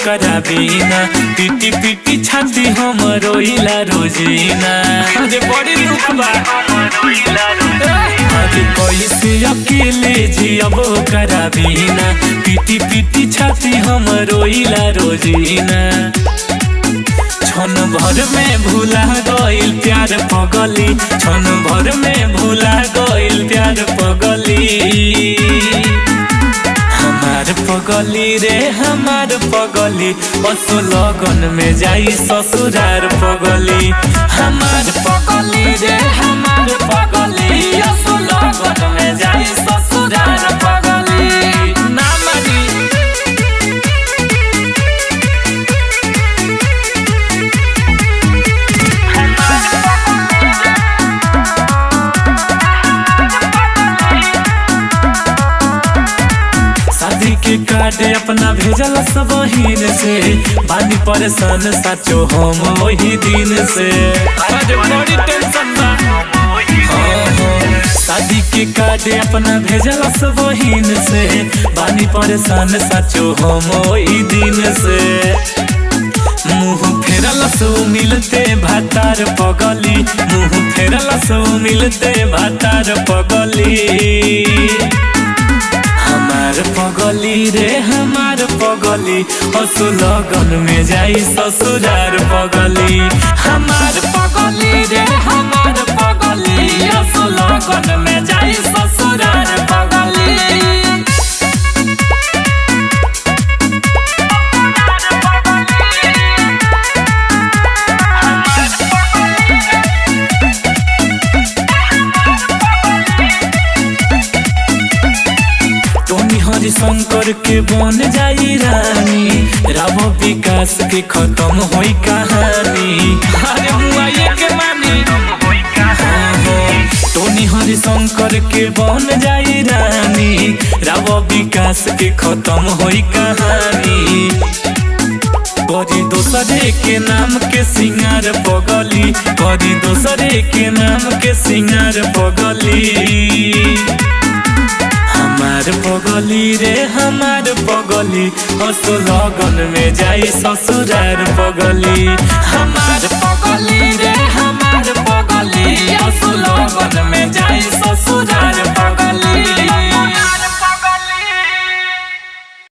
करा बिना पिटी पिटी छाती हम रोइला रोजीना। अरे बड़ी दुख बा अरे कैसे अकेले जियबो करा बिना पिटी पिटी छाती हम रोइला रोजीना। क्षण भर में भूला गइल प्यार पगली, क्षण भर में भूला गइल प्यार पगली। हमार पगली रे हमार पगली असो लगन में जाई ससुरार पगली। हमार पगली रे हमार पगली असो लगन में जाई ससुरार पगली। ना मानी शादी के कार्ड अपना भेजल सब बहिन से, बानी परेशान साचो हम वही दिन से। बड़ी टेंशन बा शादी के कार्ड अपना भेजल सब बहिन से, बानी परेशान साचो हम वही दिन से। मुँह फेरल सो मिलते भातार पगली, मुँह फेरल सो मिलते भातार पगली। हमार पगली रे हमार पगली असो लगन में जाई ससुरार पगली। हमार पगली रे हमार पगली असो लगन में जाई ससुरार पगली। हरिशंकर के बन जाई रानी, राव विकास के खत्म होई कहानी। अरे हुआ ये के मानी टोनी हरिशंकर के बन जाई रानी, राव विकास के खत्म होई कहानी। करी दोसरे के नाम के सिंगार पगली, करी दोसरे के नाम के सिंगार पगली। हमार पगली रे हमार पगली असो लगन में जाई ससुरार पगली। हमार